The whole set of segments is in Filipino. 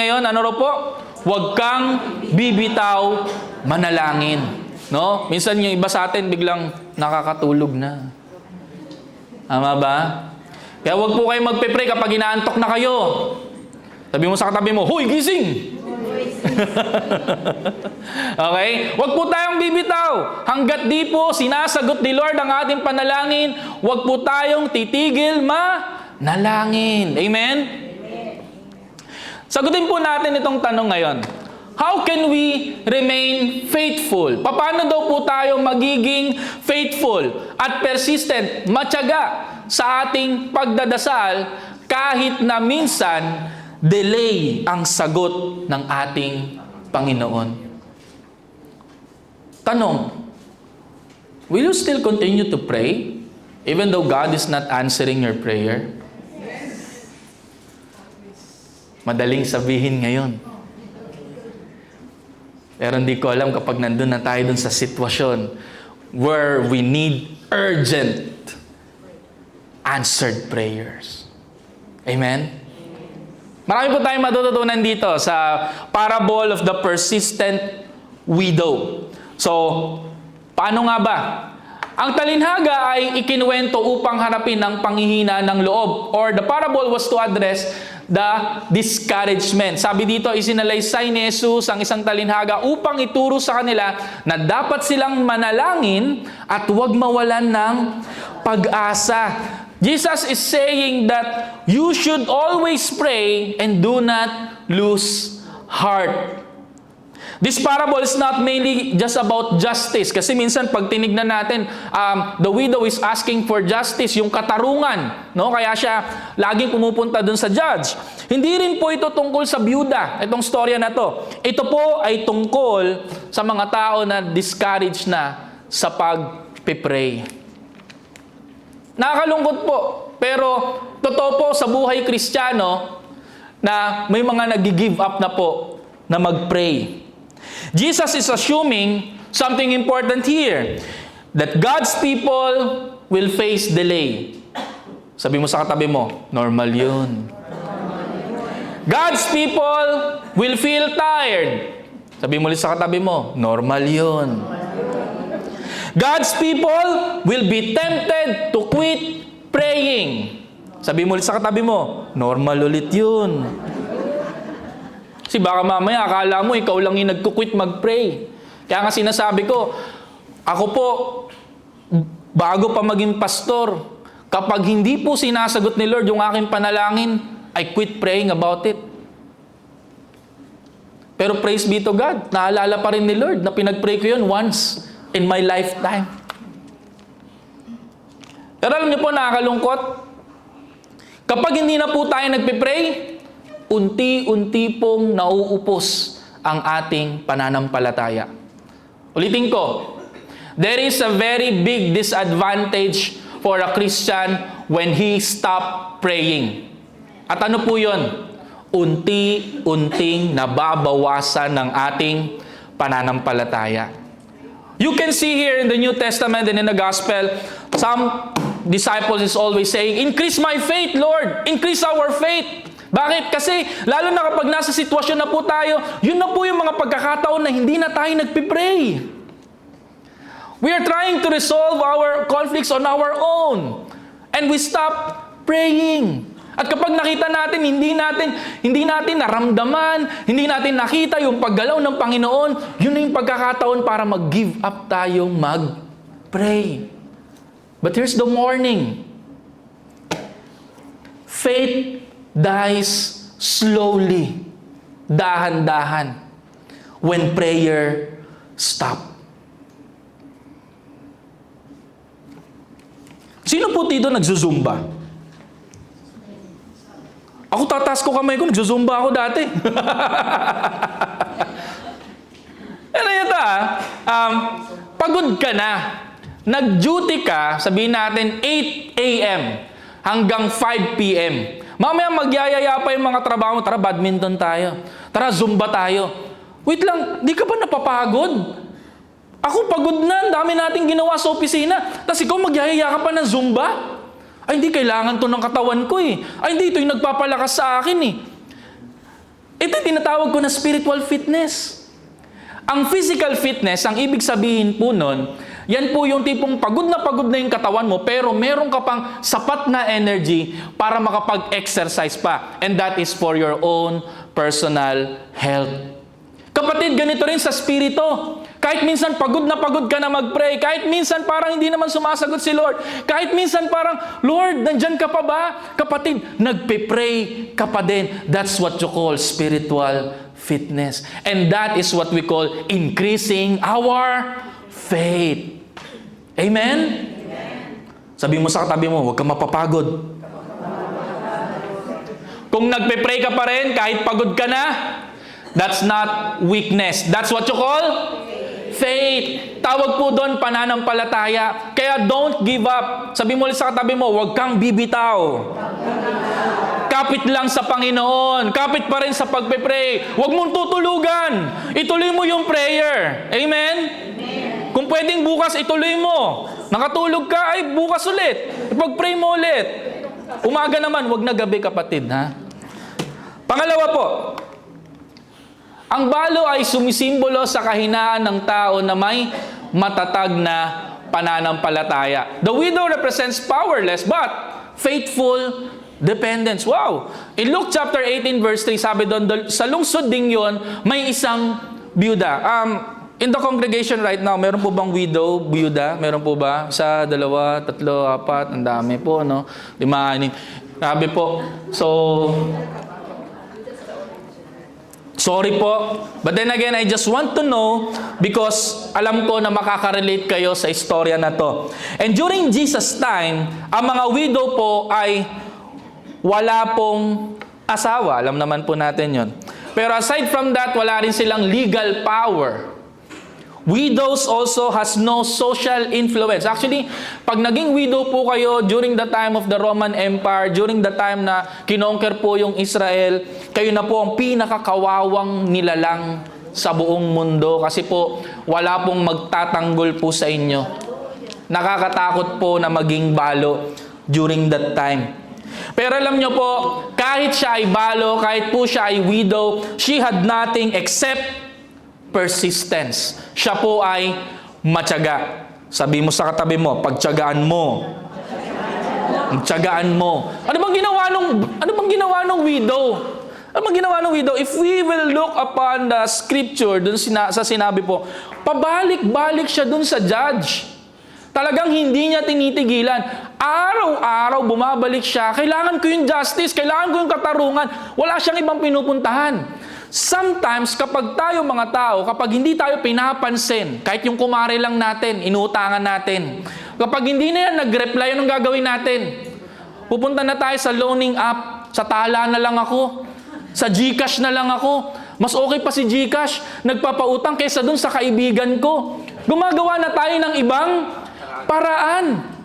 Ngayon, ano raw po? Huwag kang bibitaw manalangin. No? Minsan yung iba sa atin biglang nakakatulog na. Tama ba? Kaya huwag po kayo magpe-pray kapag inaantok na kayo. Sabi mo sa katabi mo, "Hoy, gising!" Okay? Huwag po tayong bibitaw. Hanggat di po sinasagot ni Lord ang ating panalangin, huwag po tayong titigil manalangin. Amen? Sagutin po natin itong tanong ngayon. How can we remain faithful? Paano daw po tayo magiging faithful at persistent, matyaga sa ating pagdadasal kahit na minsan delay ang sagot ng ating Panginoon? Tanong, will you still continue to pray even though God is not answering your prayer? Madaling sabihin ngayon. Pero hindi ko alam kapag nandun na tayo dun sa sitwasyon where we need urgent answered prayers. Amen? Marami po tayong matututunan dito sa parable of the persistent widow. So, paano nga ba? Ang talinhaga ay ikinuwento upang harapin ang panghihina ng loob, or the parable was to address the discouragement. Sabi dito, isinalaysay ni Jesus ang isang talinhaga upang ituro sa kanila na dapat silang manalangin at huwag mawalan ng pag-asa. Jesus is saying that you should always pray and do not lose heart. This parable is not mainly just about justice. Kasi minsan pag tinignan natin, the widow is asking for justice, yung katarungan. No? Kaya siya laging pumupunta dun sa judge. Hindi rin po ito tungkol sa byuda, itong storya na to. Ito po ay tungkol sa mga tao na discouraged na sa pag-pray. Nakakalungkot po, pero totoo po sa buhay Kristiyano na may mga nag-give up na po na mag-pray. Jesus is assuming something important here, that God's people will face delay. Sabi mo sa katabi mo, normal yun. God's people will feel tired. Sabi mo ulit sa katabi mo, normal yun. God's people will be tempted to quit praying. Sabi mo ulit sa katabi mo, normal ulit yun. Kasi baka mamaya akala mo ikaw lang yung nagkukwit mag-pray. Kaya nga sinasabi ko, ako po, bago pa maging pastor, kapag hindi po sinasagot ni Lord yung aking panalangin, I quit praying about it. Pero praise be to God, naalala pa rin ni Lord na pinag-pray ko yun once in my lifetime. Pero alam niyo po, nakakalungkot. Kapag hindi na po tayo nagpipray, unti-unti pong nauupos ang ating pananampalataya. Ulitin ko, there is a very big disadvantage for a Christian when he stop praying. At ano po yun? Unti-unting nababawasan ng ating pananampalataya. You can see here in the New Testament and in the Gospel, some disciples is always saying, "Increase my faith, Lord! Increase our faith!" Bakit? Kasi lalo na kapag nasa sitwasyon na po tayo, yun na po yung mga pagkakataon na hindi na tayo nagpipray. We are trying to resolve our conflicts on our own. And we stop praying. At kapag nakita natin, hindi natin naramdaman, hindi natin nakita yung paggalaw ng Panginoon, yun na yung pagkakataon para mag-give up tayong mag-pray. But here's the warning. Faith dies slowly, dahan-dahan, when prayer stop. Sino po dito nagzuzumba? Ako tataas ko kamay ko, nagzuzumba ako dati. Ano yata? Pagod ka na. Nag-duty ka, sabihin natin 8 a.m. hanggang 5 p.m. Mamaya magyayaya pa yung mga trabaho mo. Tara, badminton tayo. Tara, zumba tayo. Wait lang, di ka ba napapagod? Ako pagod na, dami nating ginawa sa opisina. Tapos ikaw magyayaya ka pa ng zumba? Ay, hindi, kailangan to ng katawan ko eh. Ay, hindi, ito yung nagpapalakas sa akin eh. Ito yung tinatawag ko na spiritual fitness. Ang physical fitness, ang ibig sabihin po nun, yan po yung tipong pagod na yung katawan mo, pero meron ka pang sapat na energy para makapag-exercise pa. And that is for your own personal health. Kapatid, ganito rin sa spirito. Kahit minsan pagod ka na mag-pray, kahit minsan parang hindi naman sumasagot si Lord, kahit minsan parang, Lord, nandyan ka pa ba? Kapatid, nagpe-pray ka pa din. That's what you call spiritual fitness. And that is what we call increasing our faith. Amen? Sabi mo sa katabi mo, huwag ka mapapagod. Kung nagpe-pray ka pa rin, kahit pagod ka na, that's not weakness. That's what you call faith. Tawag po doon pananampalataya. Kaya don't give up. Sabi mo ulit sa katabi mo, huwag kang bibitaw. Kapit lang sa Panginoon. Kapit pa rin sa pagpe-pray. Huwag mong tutulugan. Ituloy mo yung prayer. Amen? Kung pwedeng bukas, ituloy mo. Nakatulog ka, ay bukas ulit. Ipag-pray mo ulit. Umaga naman, huwag na gabi, kapatid. Ha? Pangalawa po, ang balo ay sumisimbolo sa kahinaan ng tao na may matatag na pananampalataya. The widow represents powerless but faithful dependence. Wow! In Luke chapter 18 verse 3, sabi doon, sa lungsod ding yon, may isang byuda. In the congregation right now, meron po bang widow, byuda? Meron po ba? Isa, dalawa, tatlo, apat, ang dami po, no? 5, 6. Grabe po. So, sorry po. But then again, I just want to know because alam ko na makaka-relate kayo sa istorya na to. And during Jesus' time, ang mga widow po ay wala pong asawa. Alam naman po natin yon. Pero aside from that, wala rin silang legal power. Widows also has no social influence. Actually, pag naging widow po kayo during the time of the Roman Empire, during the time na kinonquer po yung Israel, kayo na po ang pinakakawawang nilalang sa buong mundo kasi po wala pong magtatanggol po sa inyo. Nakakatakot po na maging balo during that time. Pero alam nyo po, kahit siya ay balo, kahit po siya ay widow, she had nothing except persistence. Siya po ay matyaga. Sabi mo sa katabi mo, pagtyagaan mo. Pagtyagaan mo. Ano bang ginawa nung widow? Ano bang ginawa ng widow? If we will look upon the scripture, dun sa sinabi po, pabalik-balik siya dun sa judge. Talagang hindi niya tinitigilan. Araw-araw bumabalik siya. Kailangan ko yung justice, kailangan ko yung katarungan. Wala siyang ibang pinupuntahan. Sometimes, kapag tayo mga tao, kapag hindi tayo pinapansin, kahit yung kumare lang natin, inuutangan natin. Kapag hindi na yan nag-reply, anong gagawin natin? Pupunta na tayo sa loaning app, sa Tala na lang ako, sa GCash na lang ako. Mas okay pa si GCash, nagpapautang kaysa dun sa kaibigan ko. Gumagawa na tayo ng ibang paraan.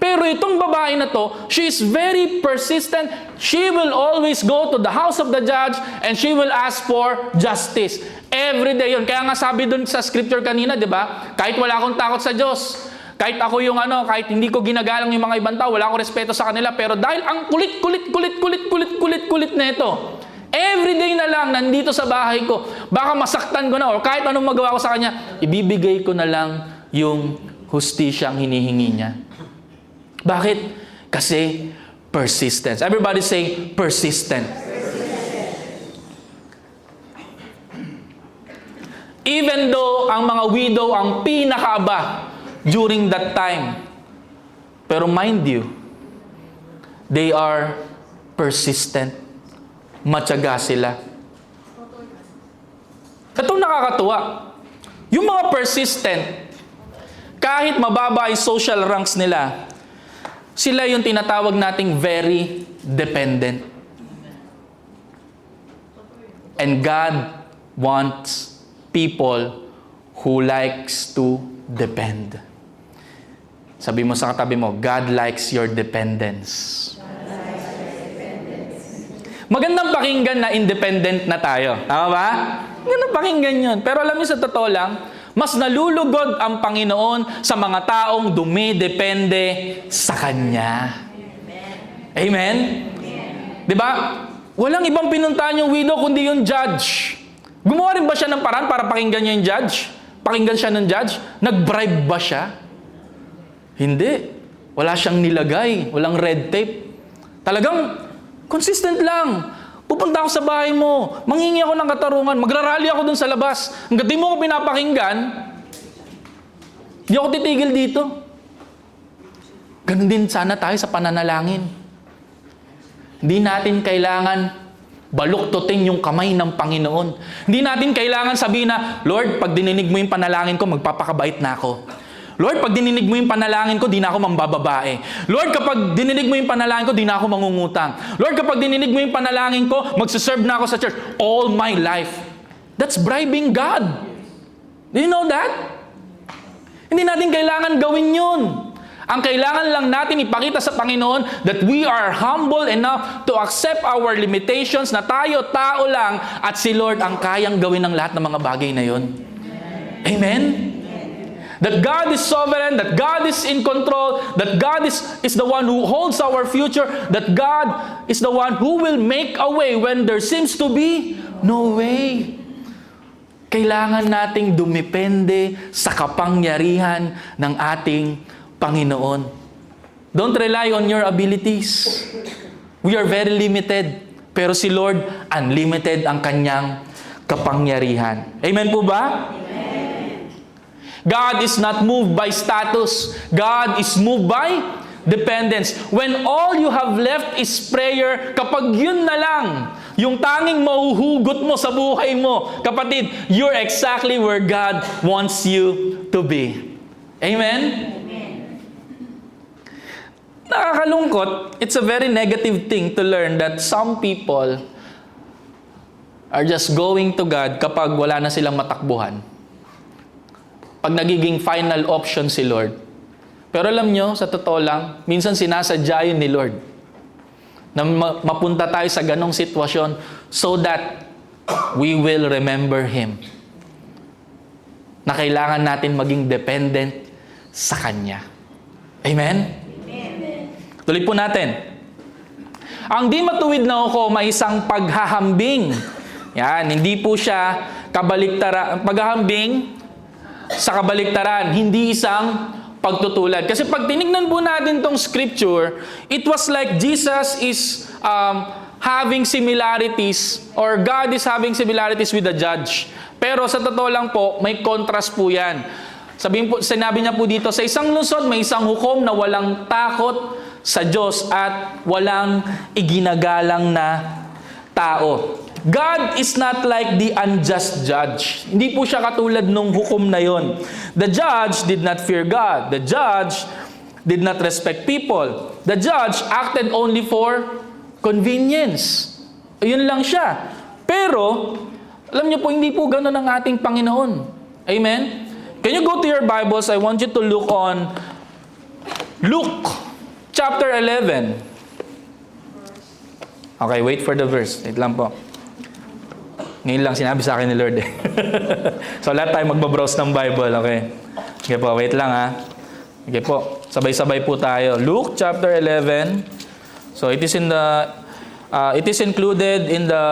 Pero itong babae na to, she is very persistent. She will always go to the house of the judge and she will ask for justice. Every day yun. Kaya nga sabi dun sa scripture kanina, di ba? Kahit wala akong takot sa Diyos, kahit ako yung kahit hindi ko ginagalang yung mga ibang tao, wala akong respeto sa kanila, pero dahil ang kulit na ito, every day na lang nandito sa bahay ko, baka masaktan ko na, o kahit anong magawa ko sa kanya, ibibigay ko na lang yung hustisyang hinihingi niya. Bakit? Kasi persistence. Everybody say persistent. Even though ang mga widow ang pinakaaba during that time. Pero mind you, they are persistent. Matyaga sila. Itong nakakatuwa. Yung mga persistent, kahit mababa ay social ranks nila, sila yung tinatawag nating very dependent. And God wants people who likes to depend. Sabi mo sa katabi mo, God likes your dependence. Magandang pakinggan na independent na tayo. Tama ba? Magandang pakinggan yun. Pero alam niyo sa totoo lang, mas nalulugod ang Panginoon sa mga taong dumidepende sa Kanya. Amen? Amen? Diba? Walang ibang pinuntahan yung widow kundi yung judge. Gumawa rin ba siya ng paraan para pakinggan niya yung judge? Pakinggan siya ng judge? Nag-bribe ba siya? Hindi. Wala siyang nilagay. Walang red tape. Talagang consistent lang. Pupunta ako sa bahay mo. Manghingi ako ng katarungan. Magrarally ako dun sa labas. Hanggat di mo ako pinapakinggan, di ako titigil dito. Ganun din sana tayo sa pananalangin. Hindi natin kailangan baluktutin yung kamay ng Panginoon. Hindi natin kailangan sabihin na, Lord, pag dininig mo yung panalangin ko, magpapakabait na ako. Lord, pag dininig mo yung panalangin ko, di na ako mambababae. Lord, kapag dininig mo yung panalangin ko, di na ako mangungutang. Lord, kapag dininig mo yung panalangin ko, magsaserve na ako sa church all my life. That's bribing God. Do you know that? Hindi natin kailangan gawin yun. Ang kailangan lang natin ipakita sa Panginoon that we are humble enough to accept our limitations, na tayo, tao lang, at si Lord ang kayang gawin ng lahat ng mga bagay na yun. Amen? That God is sovereign, that God is in control, that God is the one who holds our future, that God is the one who will make a way when there seems to be no way. Kailangan nating dumepende sa kapangyarihan ng ating Panginoon. Don't rely on your abilities. We are very limited. Pero si Lord, unlimited ang kanyang kapangyarihan. Amen po ba? Amen. God is not moved by status. God is moved by dependence. When all you have left is prayer, kapag yun na lang, yung tanging mahuhugot mo sa buhay mo, kapatid, you're exactly where God wants you to be. Amen? Nakakalungkot, it's a very negative thing to learn that some people are just going to God kapag wala na silang matakbuhan. Pag nagiging final option si Lord. Pero alam nyo, sa totoo lang, minsan sinasadya yun ni Lord na mapunta tayo sa ganong sitwasyon so that we will remember Him. Na kailangan natin maging dependent sa Kanya. Amen? Tuloy po natin. Ang di matuwid na uko may isang paghahambing. Yan, hindi po siya kabaliktaran. Paghahambing sa kabaliktaran, hindi isang pagtutulad. Kasi pag tinignan po natin tong scripture, it was like Jesus is having similarities, or God is having similarities with the judge. Pero sa totoo lang po, may contrast po yan. Sinabi niya po dito, sa isang lungsod, may isang hukom na walang takot sa Diyos at walang iginagalang na tao. God is not like the unjust judge. Hindi po siya katulad nung hukom na yon. The judge did not fear God. The judge did not respect people. The judge acted only for convenience. Ayun lang siya. Pero, alam niyo po, hindi po ganoon ang ating Panginoon. Amen? Can you go to your Bibles? I want you to look on Luke chapter 11. Okay, wait for the verse. Wait lang po. Ngayon lang sinabi sa akin ni Lord eh. So lahat tayo magbabrowse ng Bible, okay? Okay po, wait lang ha. Okay po, sabay-sabay po tayo. Luke chapter 11. So it is included in the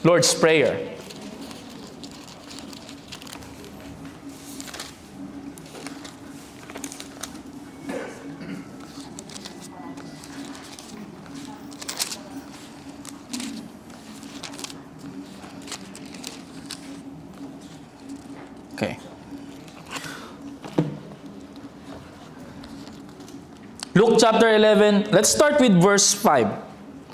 Lord's Prayer. Okay. Luke chapter 11, let's start with verse 5.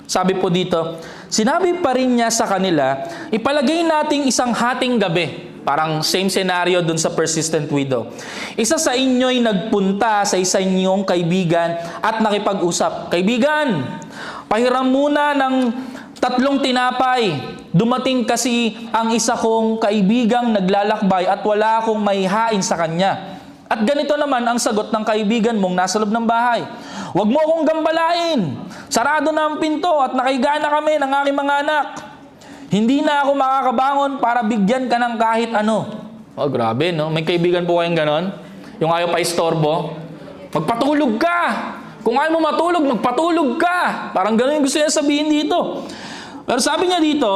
Sabi po dito, sinabi pa rin niya sa kanila, ipalagay nating isang hating gabi. Parang same scenario dun sa persistent widow. Isa sa inyo'y nagpunta sa isa inyong kaibigan at nakipag-usap. Kaibigan, pahiram muna ng 3 tinapay. Dumating kasi ang isa kong kaibigang naglalakbay at wala akong maihain sa kanya. At ganito naman ang sagot ng kaibigan mong nasa loob ng bahay. Huwag mo akong gambalain. Sarado na ang pinto at nakahiga na kami ng aking mga anak. Hindi na ako makakabangon para bigyan ka ng kahit ano. Oh, grabe, no? May kaibigan po kayong ganon? Yung ayaw pa istorbo? Magpatulog ka! Kung ayaw mo matulog, magpatulog ka! Parang ganon yung gusto niya sabihin dito. Pero sabi niya dito,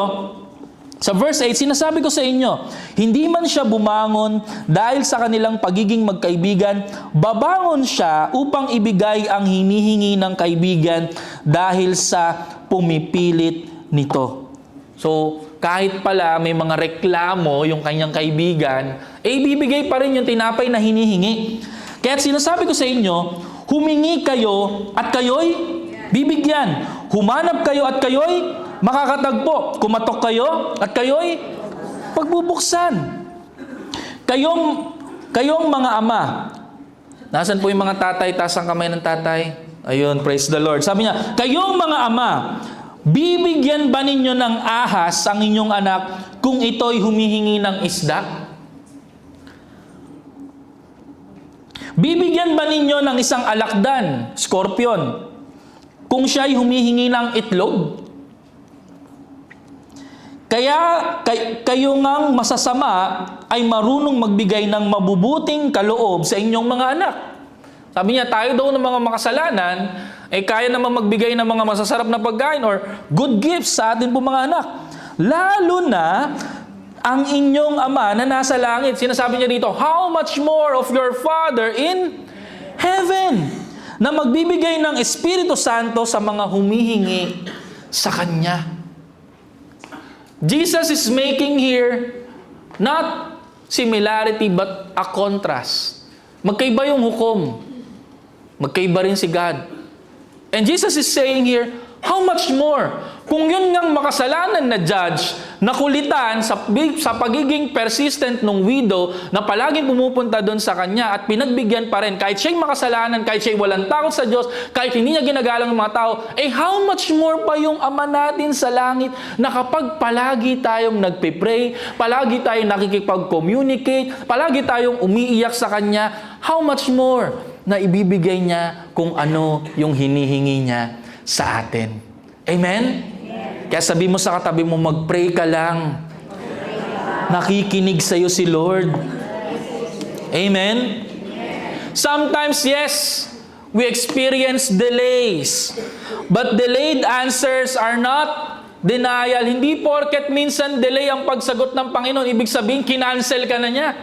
sa verse 8, sinasabi ko sa inyo, hindi man siya bumangon dahil sa kanilang pagiging magkaibigan, babangon siya upang ibigay ang hinihingi ng kaibigan dahil sa pumipilit nito. So, kahit pala may mga reklamo yung kanyang kaibigan, ibibigay pa rin yung tinapay na hinihingi. Kaya sinasabi ko sa inyo, humingi kayo at kayo'y bibigyan. Humanap kayo at kayo'y makakatagpo. Kumatok kayo at kayo'y pagbubuksan. Kayong mga ama. Nasaan po yung mga tatay? Taas ang kamay ng tatay. Ayun, praise the Lord. Sabi niya, kayong mga ama, bibigyan ba ninyo ng ahas ang inyong anak kung ito'y humihingi ng isda? Bibigyan ba ninyo ng isang alakdan, scorpion, kung siya'y humihingi ng itlog? Kaya kayo ngang masasama ay marunong magbigay ng mabubuting kaloob sa inyong mga anak. Sabi niya, tayo daw ng mga makasalanan, kaya naman magbigay ng mga masasarap na pagkain or good gifts sa atin po mga anak. Lalo na ang inyong Ama na nasa langit. Sinasabi niya dito, how much more of your Father in heaven na magbibigay ng Espiritu Santo sa mga humihingi sa Kanya. Jesus is making here not similarity but a contrast. Magkaiba yung hukom. Magkaiba rin si God. And Jesus is saying here, how much more? Kung yun ngang makasalanan na judge, nakulitan sa pagiging persistent ng widow na palaging pumupunta doon sa kanya at pinagbigyan pa rin, kahit siya'y makasalanan, kahit siya'y walang takot sa Diyos, kahit hindi niya ginagalang ng mga tao, how much more pa yung Ama natin sa langit na kapag palagi tayong nagpipray, palagi tayong nakikipag-communicate, palagi tayong umiiyak sa Kanya, how much more na ibibigay niya kung ano yung hinihingi niya sa atin. Amen? Kaya sabi mo sa katabi mo, mag-pray ka lang. Nakikinig sa'yo si Lord. Amen? Sometimes, yes, we experience delays. But delayed answers are not denial. Hindi porket minsan delay ang pagsagot ng Panginoon, ibig sabihin, kinancel ka na niya.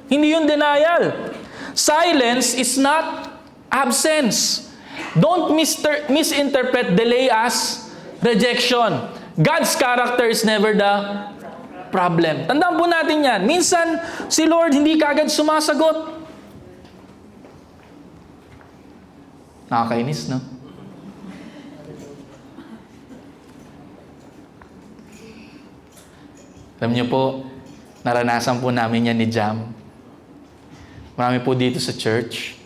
Hindi yun denial. Silence is not absence. Don't misinterpret delay as rejection. God's character is never the problem. Tandaan po natin yan. Minsan, si Lord hindi kaagad sumasagot. Nakakainis, no? Alam niyo po, naranasan po namin yan ni Jam. Marami po dito sa church.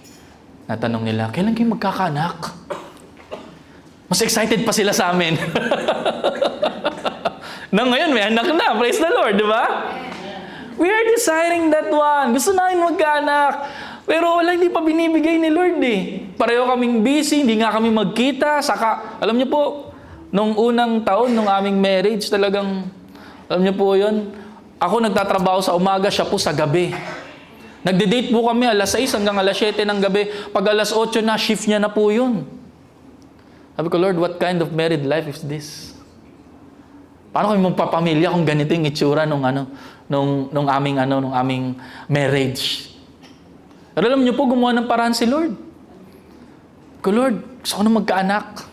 Natanong nila, kailan kayo magkakaanak? Mas excited pa sila sa amin. Na ngayon, may anak na. Praise the Lord, di ba? We are desiring that one. Gusto namin magkaanak. Pero wala, hindi pa binibigay ni Lord eh. Pareho kaming busy, hindi nga kami magkita. Saka, alam niyo po, nung unang taon, nung aming marriage, talagang, alam niyo po yun, ako nagtatrabaho sa umaga, siya po sa gabi. Nagde-date po kami alas 6 hanggang alas 7 ng gabi. Pag alas 8 na, shift niya na po yun. Sabi ko, Lord, what kind of married life is this? Paano kami magpapamilya kung ganito yung itsura nung aming marriage? Pero alam niyo po, gumawa ng paraan si Lord. Ko, Lord, gusto ko na magkaanak.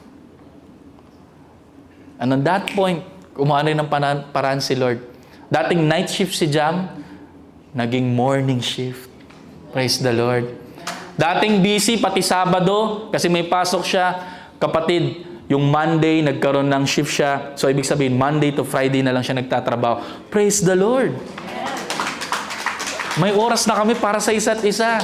And on that point, gumawa rin ng paraan si Lord. Dating night shift si Jam, naging morning shift. Praise the Lord. Dating busy, pati Sabado, kasi may pasok siya. Kapatid, yung Monday, nagkaroon ng shift siya. So, ibig sabihin, Monday to Friday na lang siya nagtatrabaho. Praise the Lord. May oras na kami para sa isa't isa.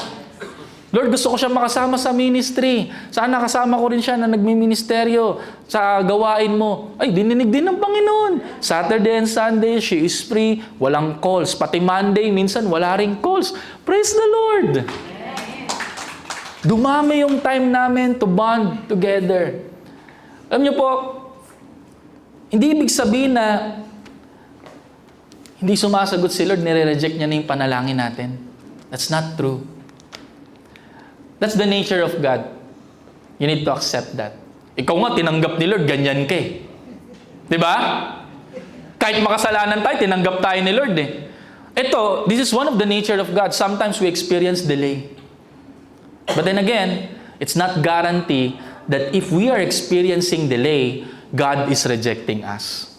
Lord, gusto ko siya makasama sa ministry. Sana kasama ko rin siya na nagmi-ministeryo sa gawain mo. Ay, dininig din ng Panginoon. Saturday and Sunday, she is free. Walang calls. Pati Monday, minsan wala ring calls. Praise the Lord. Dumami yung time namin to bond together. Alam niyo po, hindi ibig sabihin na hindi sumasagot si Lord, nire-reject niya na yung panalangin natin. That's not true. That's the nature of God. You need to accept that. Ikaw nga, tinanggap ni Lord, ganyan ka eh. Di ba? Kahit makasalanan tayo, tinanggap tayo ni Lord eh. Ito, this is one of the nature of God. Sometimes we experience delay. But then again, it's not guarantee that if we are experiencing delay, God is rejecting us.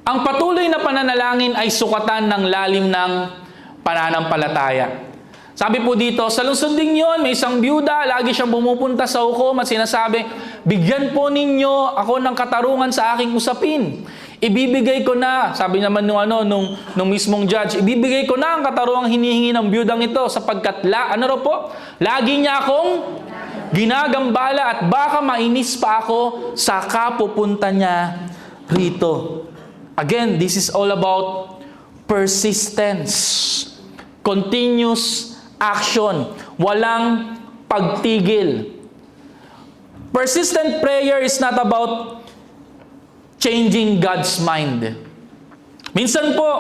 Ang patuloy na pananalangin ay sukatan ng lalim ng pananampalataya. Sabi po dito, sa lungsod din yun, may isang byuda, lagi siyang bumupunta sa hukom at sinasabi, bigyan po ninyo ako ng katarungan sa aking usapin. Ibibigay ko na, sabi naman nung mismong judge, ibibigay ko na ang katarungang hinihingi ng byudang ito sapagkat lagi niya akong ginagambala at baka mainis pa ako sa kapupunta niya rito. Again, this is all about persistence. Continuous action. Walang pagtigil. Persistent prayer is not about changing God's mind. Minsan po,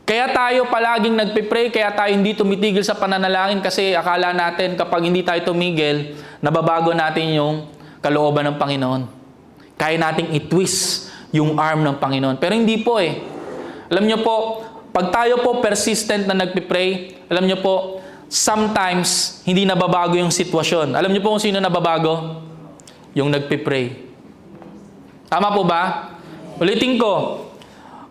kaya tayo palaging nagpipray, kaya tayo hindi tumitigil sa pananalangin kasi akala natin kapag hindi tayo tumigil, nababago natin yung kalooban ng Panginoon. Kaya nating i-twist yung arm ng Panginoon. Pero hindi po eh. Alam nyo po, pag tayo po persistent na nagpipray, alam nyo po, sometimes hindi nababago yung sitwasyon. Alam nyo po kung sino nababago? Yung nagpipray. Tama po ba? Ulitin ko.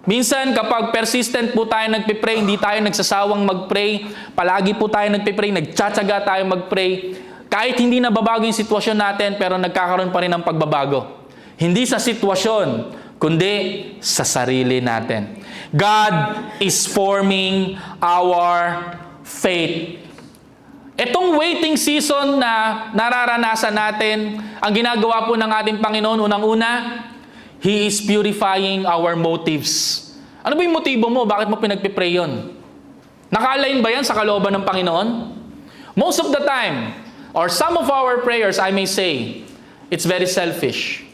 Minsan kapag persistent po tayo nagpipray, hindi tayo nagsasawang magpray, palagi po tayo nagpipray, nagtsatsaga tayo magpray, kahit hindi nababago yung sitwasyon natin, pero nagkakaroon pa rin ng pagbabago. Hindi sa sitwasyon, kundi sa sarili natin. God is forming our faith. Itong waiting season na nararanasan natin, ang ginagawa po ng ating Panginoon, unang-una, He is purifying our motives. Ano ba yung motibo mo? Bakit mo pinagpipray yun? Naka-align ba yan sa kalooban ng Panginoon? Most of the time, or some of our prayers, I may say, it's very selfish.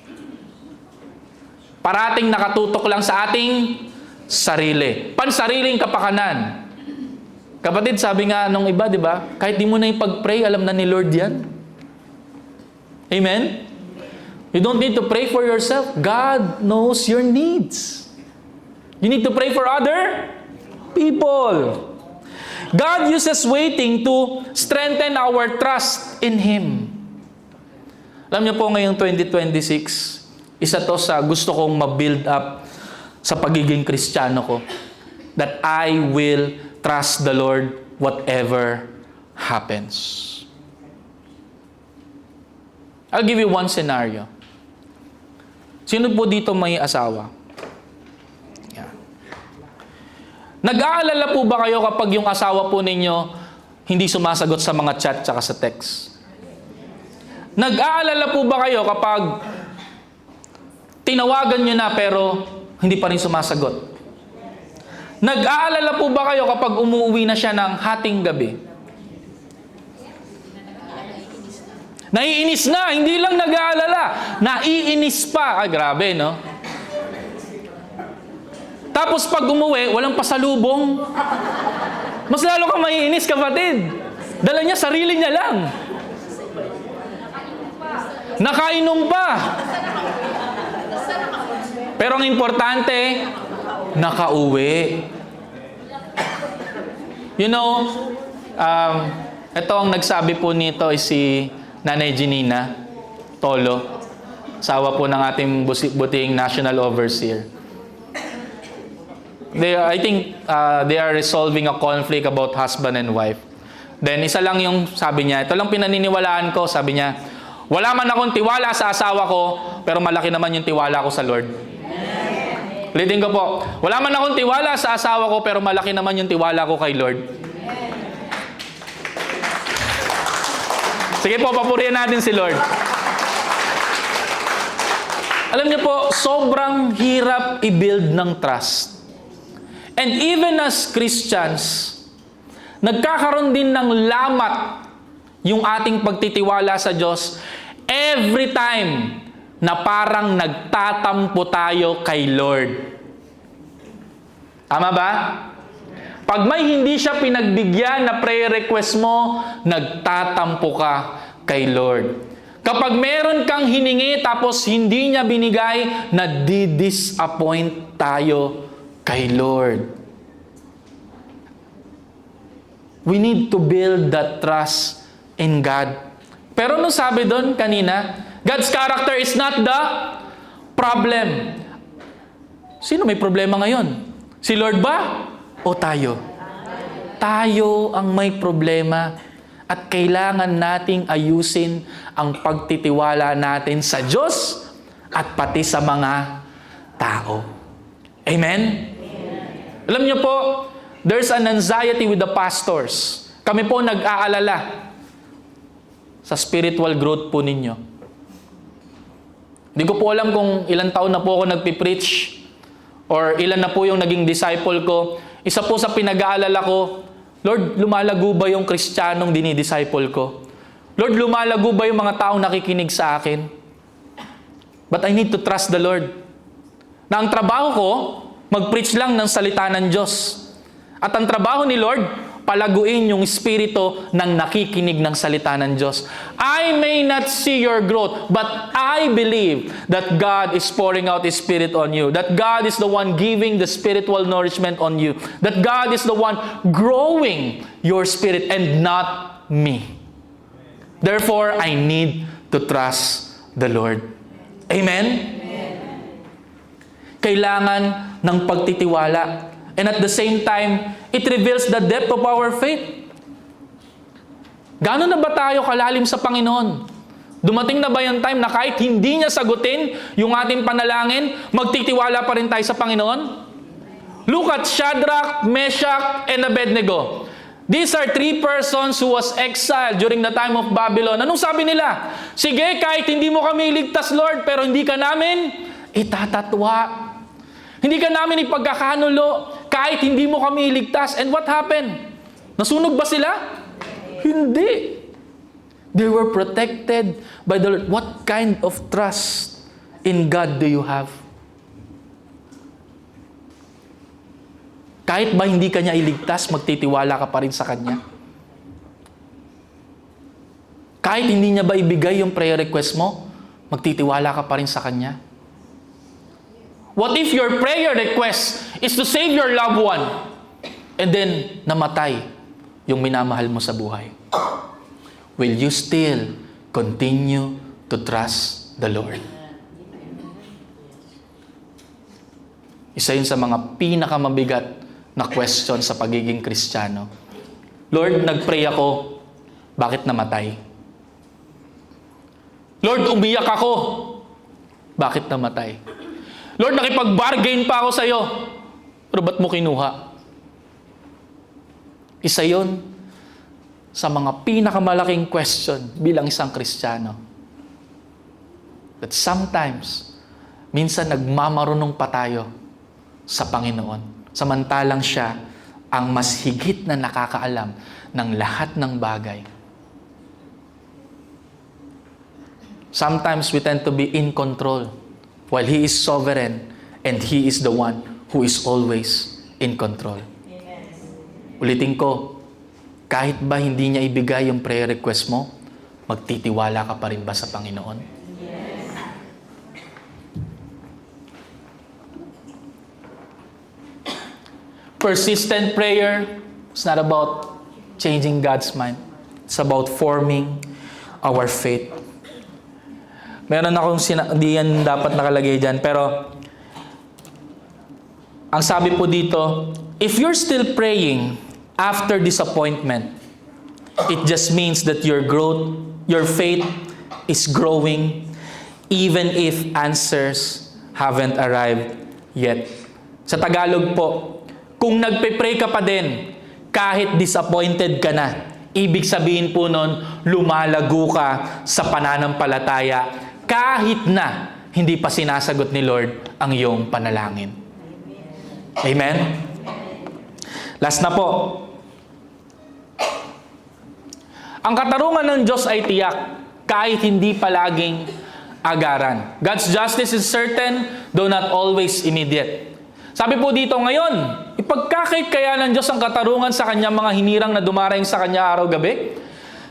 Parating nakatutok lang sa ating sarili. Pansariling kapakanan. Kapatid, sabi nga nung iba, di ba? Kahit di mo na ipag-pray, alam na ni Lord yan. Amen? You don't need to pray for yourself. God knows your needs. You need to pray for other people. God uses waiting to strengthen our trust in Him. Alam niyo po ngayong 2026, isa to sa gusto kong ma-build up sa pagiging Kristiyano ko. That I will trust the Lord whatever happens. I'll give you one scenario. Sino po dito may asawa? Yeah. Nag-aalala po ba kayo kapag yung asawa po ninyo hindi sumasagot sa mga chat tsaka sa text? Nag-aalala po ba kayo kapag tinawagan nyo na pero hindi pa rin sumasagot? Nag-aalala po ba kayo kapag umuwi na siya ng hating gabi? Naiinis na, hindi lang nag-aalala, naiinis pa. Ah, grabe, no? Tapos pag umuwi, walang pasalubong. Mas lalo kang maiinis, kapatid. Dala niya, sarili niya lang. Nakainom pa. Pero ang importante, nakauwi. You know, ito ang nagsabi po nito ay si Nanay Janina Tolo, asawa po ng ating buting National Overseer. I think they are resolving a conflict about husband and wife. Then isa lang yung sabi niya, ito lang pinaniniwalaan ko, sabi niya, wala man akong tiwala sa asawa ko, pero malaki naman yung tiwala ko sa Lord. Ulitin ko po, wala man akong tiwala sa asawa ko, pero malaki naman yung tiwala ko kay Lord. Sige po, papurihan natin si Lord. Alam niyo po, sobrang hirap i-build ng trust. And even as Christians, nagkakaroon din ng lamat yung ating pagtitiwala sa Diyos every time na parang nagtatampo tayo kay Lord. Tama ba? Pag may hindi siya pinagbigyan na prayer request mo, nagtatampo ka kay Lord. Kapag meron kang hiningi tapos hindi niya binigay, nadi-disappoint tayo kay Lord. We need to build that trust in God. Pero nung sabi doon kanina, God's character is not the problem. Sino may problema ngayon? Si Lord ba o tayo? Tayo ang may problema at kailangan nating ayusin ang pagtitiwala natin sa Diyos at pati sa mga tao. Amen? Alam niyo po, there's an anxiety with the pastors. Kami po nag-aalala sa spiritual growth po ninyo. Hindi ko po alam kung ilang taon na po ako nagpipreach or ilan na po yung naging disciple ko. Isa po sa pinag-aalala ko, Lord, lumalago ba yung Kristiyanong dinidisciple ko? Lord, lumalago ba yung mga taong nakikinig sa akin? But I need to trust the Lord. Na ang trabaho ko, mag-preach lang ng salita ng Diyos. At ang trabaho ni Lord, palaguin yung espiritu ng nakikinig ng salita ng Diyos. I may not see your growth, but I believe that God is pouring out His Spirit on you. That God is the one giving the spiritual nourishment on you. That God is the one growing your spirit and not me. Therefore, I need to trust the Lord. Amen? Kailangan ng pagtitiwala. And at the same time, it reveals the depth of our faith. Gano'n na ba tayo kalalim sa Panginoon? Dumating na ba yung time na kahit hindi niya sagutin yung ating panalangin, magtitiwala pa rin tayo sa Panginoon? Look at Shadrach, Meshach, and Abednego. These are 3 persons who was exiled during the time of Babylon. Anong sabi nila? Sige, kahit hindi mo kami iligtas, Lord, pero hindi ka namin itatatwa. Hindi ka namin ipagkakanulo kahit hindi mo kami iligtas. And what happened? Nasunog ba sila? Hindi. They were protected by the Lord. What kind of trust in God do you have? Kahit ba hindi ka niya iligtas, magtitiwala ka pa rin sa Kanya. Kahit hindi niya ba ibigay yung prayer request mo, magtitiwala ka pa rin sa Kanya. What if your prayer request is to save your loved one and then namatay yung minamahal mo sa buhay? Will you still continue to trust the Lord? Isa yun sa mga pinakamabigat na question sa pagiging Kristiyano. Lord, nagpray ako, bakit namatay? Lord, umiyak ako, bakit namatay? Lord, nakipag-bargain pa ako sa iyo, pero ba't mo kinuha? Isa yon sa mga pinakamalaking question bilang isang Kristiyano. That sometimes, minsan nagmamarunong pa tayo sa Panginoon. Samantalang siya ang mas higit na nakakaalam ng lahat ng bagay. Sometimes we tend to be in control while He is sovereign and He is the one who is always in control. Amen. Ulitin ko, kahit ba hindi niya ibigay yung prayer request mo, magtitiwala ka pa rin ba sa Panginoon? Yes. Persistent prayer is not about changing God's mind. It's about forming our faith. Meron akong di yan dapat nakalagay dyan, pero ang sabi po dito, if you're still praying after disappointment, it just means that your faith is growing even if answers haven't arrived yet. Sa Tagalog po, kung nagpe-pray ka pa din, kahit disappointed ka na, ibig sabihin po nun, lumalago ka sa pananampalataya kahit na hindi pa sinasagot ni Lord ang iyong panalangin. Amen? Last na po. Ang katarungan ng Diyos ay tiyak kahit hindi palaging agaran. God's justice is certain, though not always immediate. Sabi po dito ngayon, ipagkakait kaya ng Diyos ang katarungan sa kanyang mga hinirang na dumaraing sa kanya araw-gabi?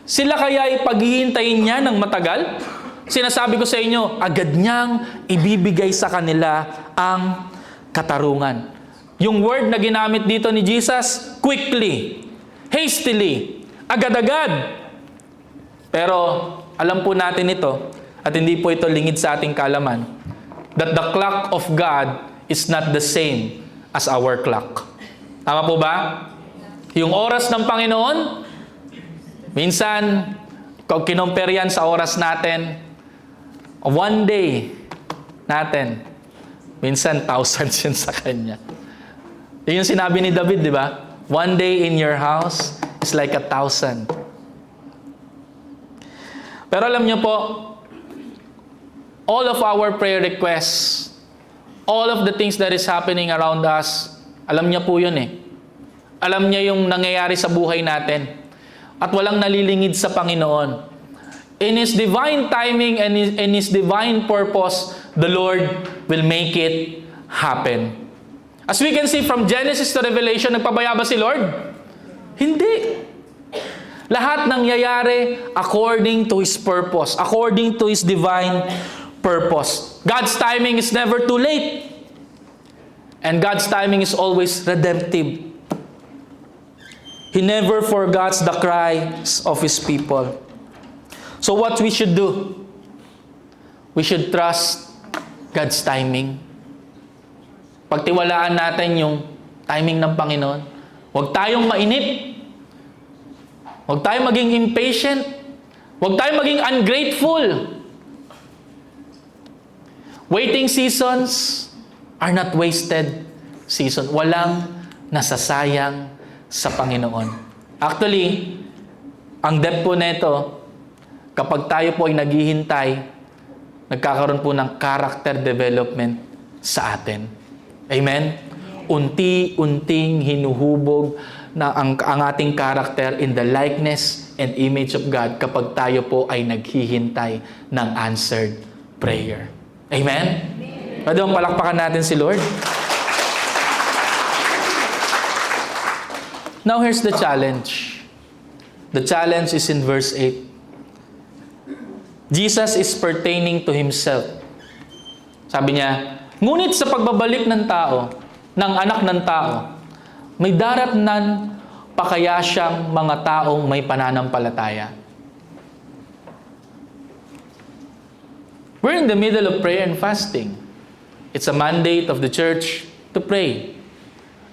Sila kaya ipaghihintayin niya ng matagal? Sinasabi ko sa inyo, agad niyang ibibigay sa kanila ang katarungan. Yung word na ginamit dito ni Jesus, quickly, hastily, agad-agad. Pero alam po natin ito, at hindi po ito lingid sa ating kaalaman, that the clock of God is not the same as our clock. Tama po ba? Yung oras ng Panginoon, minsan, kung kinompare yan sa oras natin, one day natin, minsan thousands yun sa Kanya. Yun yung sinabi ni David, di ba? One day in your house is like 1,000. Pero alam niyo po, all of our prayer requests, all of the things that is happening around us, alam niya po yun eh. Alam niya yung nangyayari sa buhay natin. At walang nalilingid sa Panginoon. In His divine timing and in His divine purpose, the Lord will make it happen. As we can see from Genesis to Revelation, nagpabaya ba si Lord? Hindi. Lahat nangyayari according to His purpose, according to His divine purpose. God's timing is never too late. And God's timing is always redemptive. He never forgets the cries of His people. So what we should do? We should trust God's timing. Pagtiwalaan natin yung timing ng Panginoon. Huwag tayong mainip. Huwag tayong maging impatient. Huwag tayong maging ungrateful. Waiting seasons are not wasted season. Walang nasasayang sa Panginoon. Actually, ang depth po nito, kapag tayo po ay naghihintay, nagkakaroon po ng character development sa atin. Amen? Unti-unting hinuhubog na ang ating character in the likeness and image of God kapag tayo po ay naghihintay ng answered prayer. Amen? Pwede bang palakpakan natin si Lord? Now here's the challenge. The challenge is in verse 8. Jesus is pertaining to Himself. Sabi niya, ngunit sa pagbabalik ng tao, ng anak ng tao, may daratnan pa kaya siyang mga taong may pananampalataya. We're in the middle of prayer and fasting. It's a mandate of the church to pray.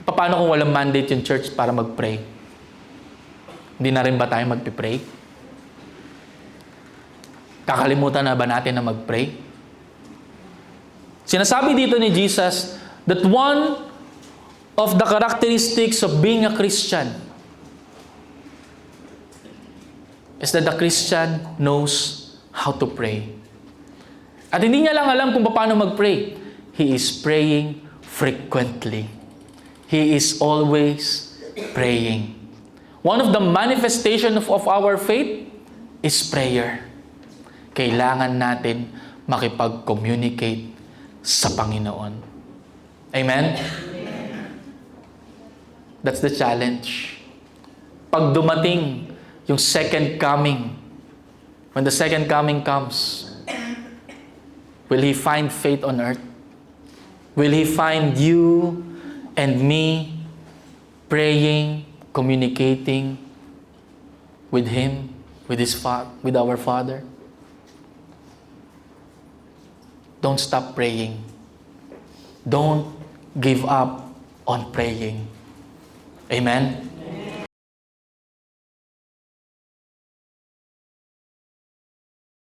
Paano kung walang mandate yung church para mag-pray? Hindi na rin ba tayo mag-pray? Kakalimutan na ba natin na mag-pray? Sinasabi dito ni Jesus that one of the characteristics of being a Christian is that the Christian knows how to pray. At hindi niya lang alam kung paano mag-pray. He is praying frequently. He is always praying. One of the manifestation of our faith is prayer. Kailangan natin makipag-communicate sa Panginoon. Amen? That's the challenge. Pag dumating yung second coming, when the second coming comes, will He find faith on earth? Will He find you and me praying, communicating with Him, with our Father? Don't stop praying. Don't give up on praying. Amen?